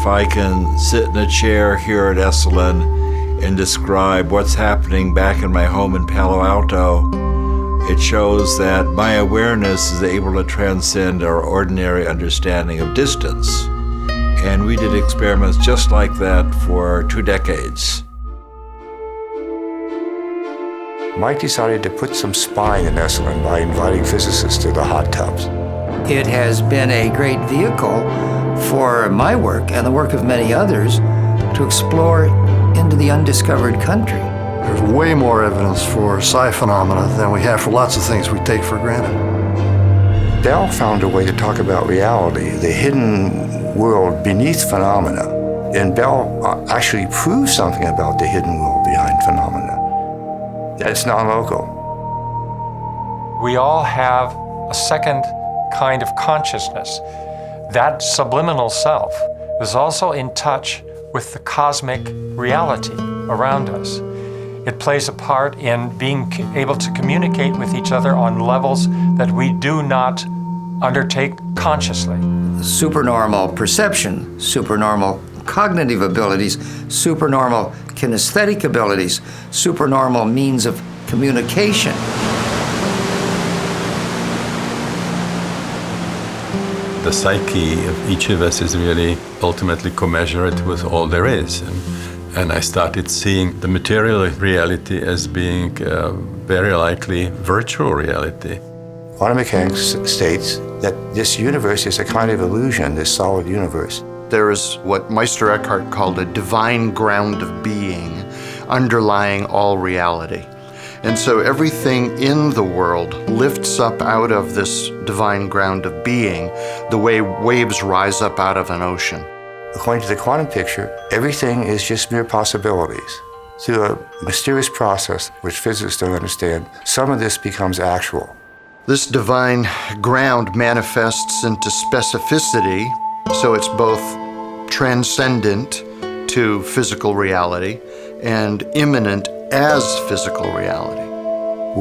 if I can sit in a chair here at Esalen and describe what's happening back in my home in Palo Alto, it shows that my awareness is able to transcend our ordinary understanding of distance. And we did experiments just like that for 2 decades. Mike decided to put some spine in Esalen by inviting physicists to the hot tubs. It has been a great vehicle for my work and the work of many others to explore into the undiscovered country. There's way more evidence for psi phenomena than we have for lots of things we take for granted. Bell found a way to talk about reality, the hidden world beneath phenomena. And Bell actually proved something about the hidden world behind phenomena. That's non-local. We all have a second kind of consciousness. That subliminal self is also in touch with the cosmic reality around us. It plays a part in being able to communicate with each other on levels that we do not undertake consciously. Supernormal perception, supernormal cognitive abilities, supernormal kinesthetic abilities, supernormal means of communication. The psyche of each of us is really ultimately commensurate with all there is. And I started seeing the material reality as being very likely virtual reality. Quantum mechanics states that this universe is a kind of illusion, this solid universe. There is what Meister Eckhart called a divine ground of being underlying all reality. And so everything in the world lifts up out of this divine ground of being the way waves rise up out of an ocean. According to the quantum picture, everything is just mere possibilities. Through a mysterious process which physicists don't understand, some of this becomes actual. This divine ground manifests into specificity, so it's both transcendent to physical reality and immanent as physical reality.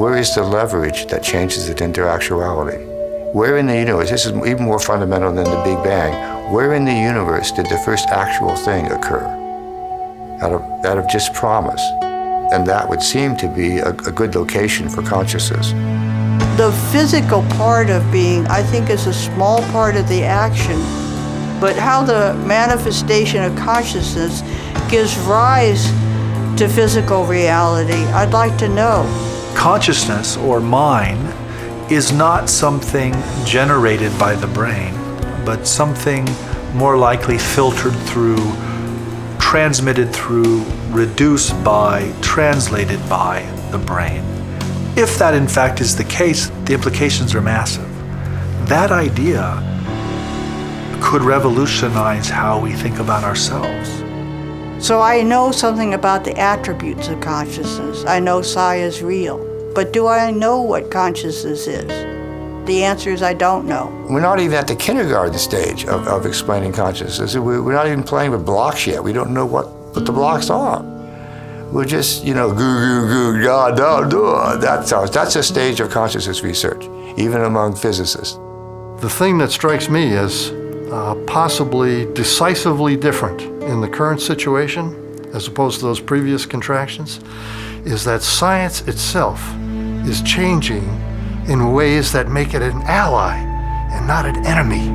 Where is the leverage that changes it into actuality? Where in the universe, this is even more fundamental than the Big Bang, where in the universe did the first actual thing occur? Out of just promise. And that would seem to be a good location for consciousness. The physical part of being, I think, is a small part of the action, but how the manifestation of consciousness gives rise to physical reality, I'd like to know. Consciousness, or mind, is not something generated by the brain, but something more likely filtered through, transmitted through, reduced by, translated by the brain. If that in fact is the case, the implications are massive. That idea could revolutionize how we think about ourselves. So I know something about the attributes of consciousness. I know psi is real. But do I know what consciousness is? The answer is I don't know. We're not even at the kindergarten stage of explaining consciousness. We're not even playing with blocks yet. We don't know what the blocks are. We're just, goo, goo, goo, da, da, da. That's a stage of consciousness research, even among physicists. The thing that strikes me as possibly decisively different in the current situation, as opposed to those previous contractions, is that science itself is changing in ways that make it an ally and not an enemy.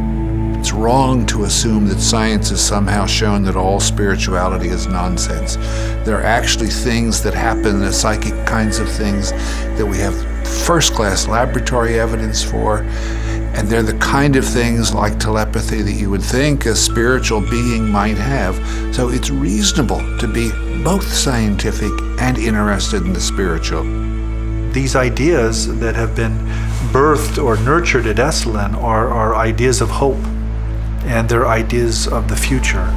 It's wrong to assume that science has somehow shown that all spirituality is nonsense. There are actually things that happen, the psychic kinds of things that we have first-class laboratory evidence for, and they're the kind of things like telepathy that you would think a spiritual being might have. So it's reasonable to be both scientific and interested in the spiritual. These ideas that have been birthed or nurtured at Esalen are ideas of hope, and they're ideas of the future.